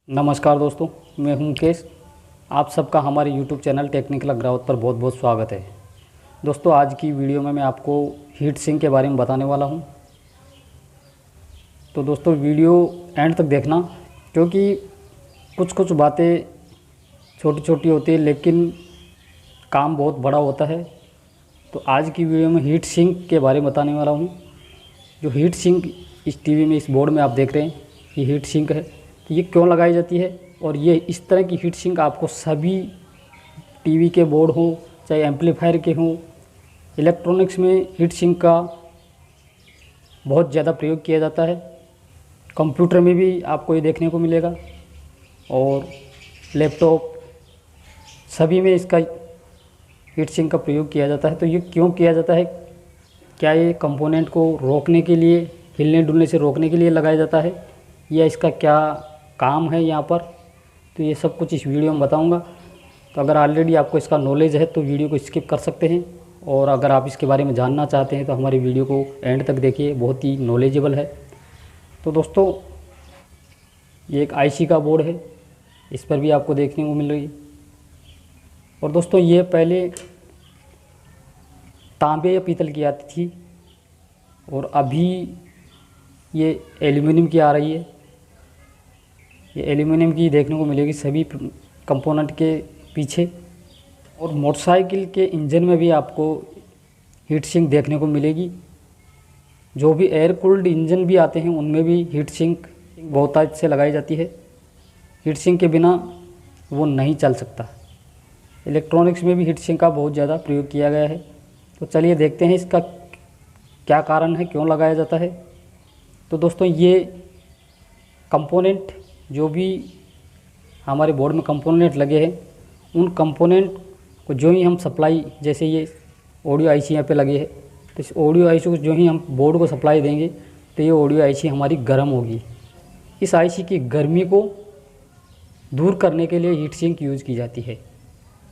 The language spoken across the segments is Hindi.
नमस्कार दोस्तों, मैं हूं मुकेश। आप सबका हमारे YouTube चैनल टेक्निकल ग्राउथ पर बहुत बहुत स्वागत है। दोस्तों, आज की वीडियो में मैं आपको हीट सिंक के बारे में बताने वाला हूं। तो दोस्तों, वीडियो एंड तक देखना, क्योंकि कुछ कुछ बातें छोटी छोटी होती है लेकिन काम बहुत बड़ा होता है। तो आज की वीडियो में हीट सिंक के बारे में बताने वाला हूं। जो हीट सिंक इस टीवी में, इस बोर्ड में आप देख रहे हैं, ये हीट सिंक है। तो ये क्यों लगाई जाती है, और ये इस तरह की हीट सिंक आपको सभी टीवी के बोर्ड हो, चाहे एम्पलीफायर के हों, इलेक्ट्रॉनिक्स में हीट सिंक का बहुत ज़्यादा प्रयोग किया जाता है। कंप्यूटर में भी आपको ये देखने को मिलेगा, और लैपटॉप सभी में इसका हीट सिंक का प्रयोग किया जाता है। तो ये क्यों किया जाता है? क्या ये कंपोनेंट को रोकने के लिए, हिलने डुलने से रोकने के लिए लगाया जाता है, या इसका क्या काम है यहाँ पर? तो ये सब कुछ इस वीडियो में बताऊंगा। तो अगर ऑलरेडी आपको इसका नॉलेज है तो वीडियो को स्किप कर सकते हैं, और अगर आप इसके बारे में जानना चाहते हैं तो हमारी वीडियो को एंड तक देखिए, बहुत ही नॉलेजेबल है। तो दोस्तों, ये एक आईसी का बोर्ड है, इस पर भी आपको देखने को मिल रही है। और दोस्तों, ये पहले तांबे या पीतल की आती थी, और अभी ये एल्युमिनियम की आ रही है। ये एल्युमिनियम की देखने को मिलेगी सभी कंपोनेंट के पीछे। और मोटरसाइकिल के इंजन में भी आपको हीट सिंक देखने को मिलेगी। जो भी एयर कूल्ड इंजन भी आते हैं उनमें भी हीट सिंक बहुतायत से लगाई जाती है। हीट सिंक के बिना वो नहीं चल सकता। इलेक्ट्रॉनिक्स में भी हीट सिंक का बहुत ज़्यादा प्रयोग किया गया है। तो चलिए देखते हैं इसका क्या कारण है, क्यों लगाया जाता है। तो दोस्तों, ये कंपोनेंट, जो भी हमारे बोर्ड में कंपोनेंट लगे हैं, उन कंपोनेंट को जो ही हम सप्लाई, जैसे ये ऑडियो आईसी यहाँ पे लगे हैं, तो इस ऑडियो आईसी को जो ही हम बोर्ड को सप्लाई देंगे तो ये ऑडियो आईसी हमारी गर्म होगी। इस आईसी की गर्मी को दूर करने के लिए हीट सिंक यूज़ की जाती है।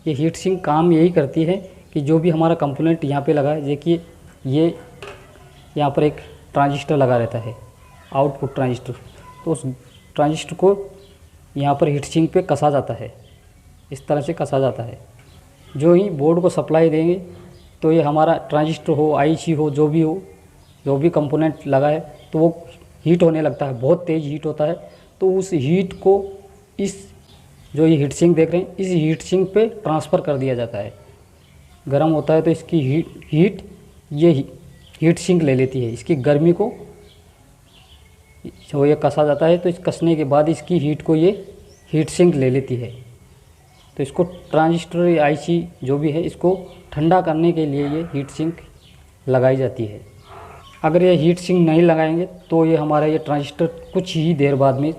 ये हीट सिंक काम यही करती है कि जो भी हमारा कंपोनेंट यहाँ पे लगा है, देखिए ये यहाँ पर एक ट्रांजिस्टर लगा रहता है, आउटपुट ट्रांजिस्टर। तो उस ट्रांजिस्टर को यहाँ पर हीट सिंक पे कसा जाता है, इस तरह से कसा जाता है। जो ही बोर्ड को सप्लाई देंगे तो ये हमारा ट्रांजिस्टर हो, आईसी हो, जो भी हो, जो भी कंपोनेंट लगा है, तो वो हीट होने लगता है, बहुत तेज़ हीट होता है। तो उस हीट को इस जो ये हीट सिंक देख रहे हैं, इस हीट सिंक पे ट्रांसफ़र कर दिया जाता है। गर्म होता है तो इसकी हीट ये हीट सिंक ले लेती है। इसकी गर्मी को जो ये कसा जाता है, तो इस कसने के बाद इसकी हीट को ये हीट सिंक ले लेती है। तो इसको ट्रांजिस्टर, आईसी जो भी है, इसको ठंडा करने के लिए ये हीट सिंक लगाई जाती है। अगर ये हीट सिंक नहीं लगाएंगे तो ये हमारा ये ट्रांजिस्टर कुछ ही देर बाद में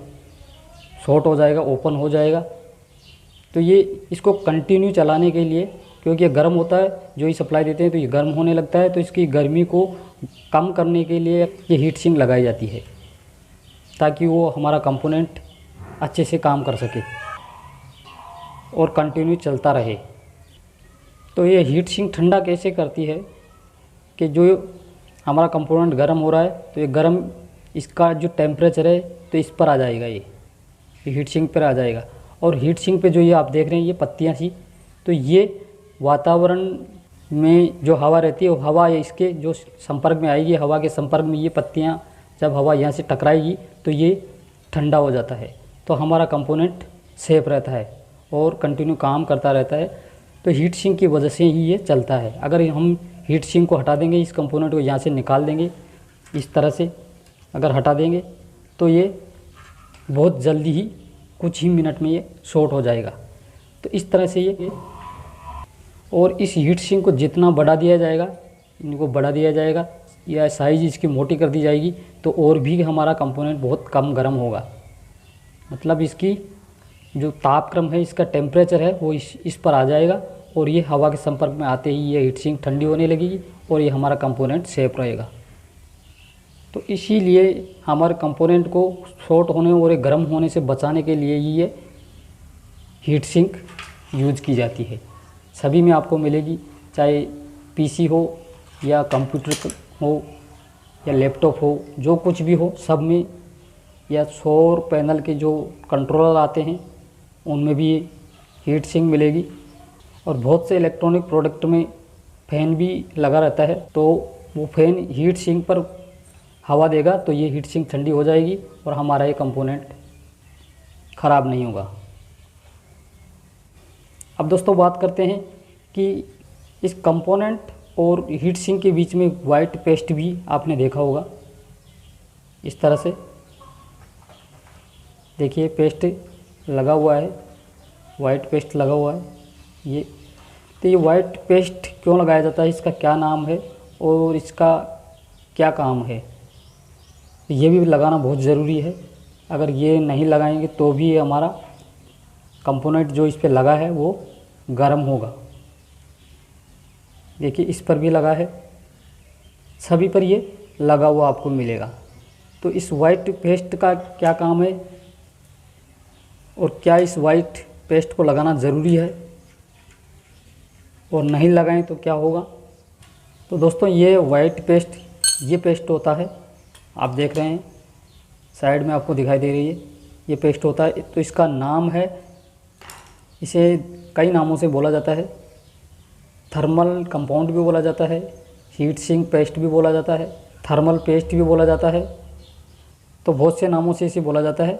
शॉर्ट हो जाएगा, ओपन हो जाएगा। तो ये इसको कंटिन्यू चलाने के लिए, क्योंकि ये गर्म होता है, जो ही सप्लाई देते हैं तो ये गर्म होने लगता है, तो इसकी गर्मी को कम करने के लिए ये हीट सिंक लगाई जाती है, ताकि वो हमारा कंपोनेंट अच्छे से काम कर सके और कंटिन्यू चलता रहे। तो ये हीट सिंक ठंडा कैसे करती है कि जो हमारा कंपोनेंट गर्म हो रहा है, तो ये गर्म, इसका जो टेम्परेचर है तो इस पर आ जाएगा, ये हीट सिंक पर आ जाएगा। और हीट सिंक पे जो ये आप देख रहे हैं, ये पत्तियाँ सी, तो ये वातावरण में जो हवा रहती है, वो हवा इसके जो संपर्क में आएगी, हवा के संपर्क में ये पत्तियाँ, जब हवा यहाँ से टकराएगी तो ये ठंडा हो जाता है। तो हमारा कंपोनेंट सेफ रहता है और कंटिन्यू काम करता रहता है। तो हीट सिंक की वजह से ही ये चलता है। अगर हम हीट सिंक को हटा देंगे, इस कंपोनेंट को यहाँ से निकाल देंगे, इस तरह से अगर हटा देंगे, तो ये बहुत जल्दी ही, कुछ ही मिनट में ये शॉर्ट हो जाएगा। तो इस तरह से ये, और इस हीट सिंक को जितना बढ़ा दिया जाएगा, इनको बढ़ा दिया जाएगा या साइज़ इसकी मोटी कर दी जाएगी, तो और भी हमारा कंपोनेंट बहुत कम गर्म होगा। मतलब इसकी जो तापक्रम है, इसका टेम्परेचर है, वो इस पर आ जाएगा, और ये हवा के संपर्क में आते ही ये हीट सिंक ठंडी होने लगेगी, और ये हमारा कंपोनेंट सेफ रहेगा। तो इसीलिए हमारे कंपोनेंट को शॉर्ट होने और गर्म होने से बचाने के लिए ही ये हीट सिंक यूज़ की जाती है। सभी में आपको मिलेगी, चाहे पीसी हो या कंप्यूटर हो या लैपटॉप हो, जो कुछ भी हो, सब में या सौर पैनल के जो कंट्रोलर आते हैं उनमें भी हीट सिंक मिलेगी। और बहुत से इलेक्ट्रॉनिक प्रोडक्ट में फ़ैन भी लगा रहता है, तो वो फ़ैन हीट सिंक पर हवा देगा तो ये हीट सिंक ठंडी हो जाएगी और हमारा ये कंपोनेंट ख़राब नहीं होगा। अब दोस्तों बात करते हैं कि इस कंपोनेंट और हीट सिंक के बीच में वाइट पेस्ट भी आपने देखा होगा। इस तरह से देखिए पेस्ट लगा हुआ है, वाइट पेस्ट लगा हुआ है ये। तो ये वाइट पेस्ट क्यों लगाया जाता है, इसका क्या नाम है और इसका क्या काम है, ये भी लगाना बहुत ज़रूरी है। अगर ये नहीं लगाएंगे तो भी हमारा कंपोनेंट जो इस पे लगा है वो गर्म होगा। देखिए इस पर भी लगा है, सभी पर ये लगा हुआ आपको मिलेगा। तो इस वाइट पेस्ट का क्या काम है और क्या इस वाइट पेस्ट को लगाना ज़रूरी है और नहीं लगाएं तो क्या होगा। तो दोस्तों ये वाइट पेस्ट, ये पेस्ट होता है, आप देख रहे हैं साइड में आपको दिखाई दे रही है, ये पेस्ट होता है। तो इसका नाम है, इसे कई नामों से बोला जाता है। थर्मल कंपाउंड भी बोला जाता है, हीट सिंक पेस्ट भी बोला जाता है, थर्मल पेस्ट भी बोला जाता है। तो बहुत से नामों से इसे बोला जाता है।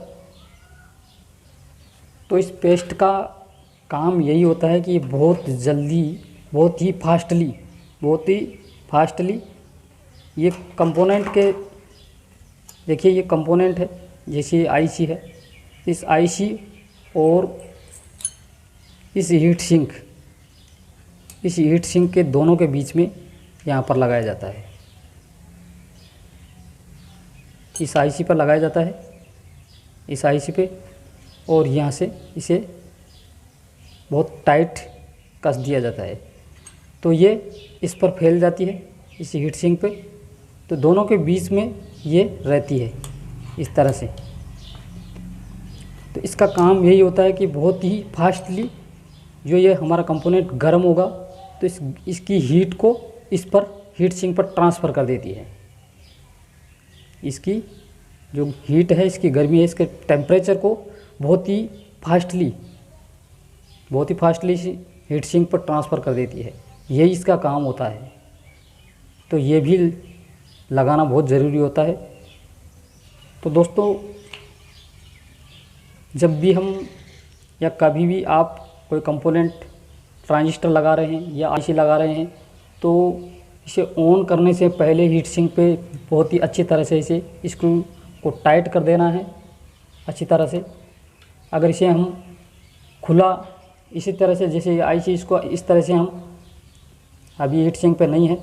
तो इस पेस्ट का काम यही होता है कि बहुत जल्दी, बहुत ही फास्टली ये कंपोनेंट के, देखिए ये कंपोनेंट है, जैसे आईसी है, इस आईसी और इस हीट सिंक के दोनों के बीच में यहाँ पर लगाया जाता है। इस आईसी पर लगाया जाता है, इस आईसी पे, और यहाँ से इसे बहुत टाइट कस दिया जाता है। तो ये इस पर फैल जाती है, इस हीट सिंक पे। तो दोनों के बीच में ये रहती है इस तरह से। तो इसका काम यही होता है कि बहुत ही फास्टली जो ये हमारा कंपोनेंट गर्म होगा तो इसकी हीट को इस पर हीट सिंक पर ट्रांसफ़र कर देती है। इसकी जो हीट है, इसकी गर्मी है, इसके टेम्परेचर को बहुत ही फास्टली इस हीट सिंक पर ट्रांसफ़र कर देती है। यही इसका काम होता है। तो ये भी लगाना बहुत ज़रूरी होता है। तो दोस्तों जब भी हम या कभी भी आप कोई कंपोनेंट, ट्रांजिस्टर लगा रहे हैं या आईसी लगा रहे हैं, तो इसे ऑन करने से पहले हीट सिंक पे बहुत ही अच्छी तरह से इसे स्क्रू को टाइट कर देना है अच्छी तरह से। अगर इसे हम खुला इसी तरह से, जैसे आईसी इसको इस तरह से हम अभी हीट सिंक पे नहीं है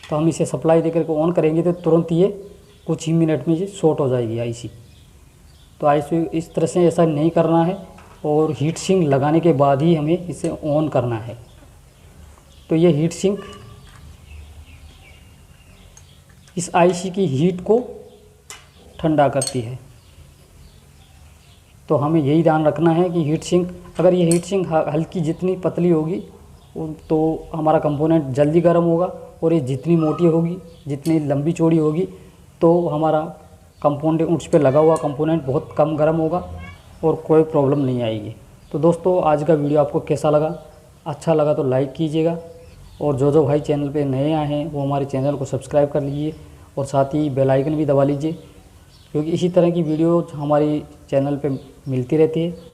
तो हम इसे सप्लाई देकर के ऑन करेंगे तो तुरंत ये कुछ ही मिनट में ये शॉर्ट हो जाएगी आईसी। तो आईसी इस तरह से ऐसा नहीं करना है और हीट सिंक लगाने के बाद ही हमें इसे ऑन करना है। तो ये हीट सिंक इस आईसी की हीट को ठंडा करती है। तो हमें यही ध्यान रखना है कि हीट सिंक, अगर ये हीट सिंक हल्की जितनी पतली होगी तो हमारा कंपोनेंट जल्दी गर्म होगा, और ये जितनी मोटी होगी, जितनी लंबी चौड़ी होगी, तो हमारा कंपोनेंट, उस पर लगा हुआ कंपोनेंट बहुत कम गर्म होगा और कोई प्रॉब्लम नहीं आएगी। तो दोस्तों आज का वीडियो आपको कैसा लगा? अच्छा लगा तो लाइक कीजिएगा, और जो भाई चैनल पे नए आए हैं वो हमारे चैनल को सब्सक्राइब कर लीजिए और साथ ही बेल आइकन भी दबा लीजिए, क्योंकि इसी तरह की वीडियो हमारी चैनल पे मिलती रहती है।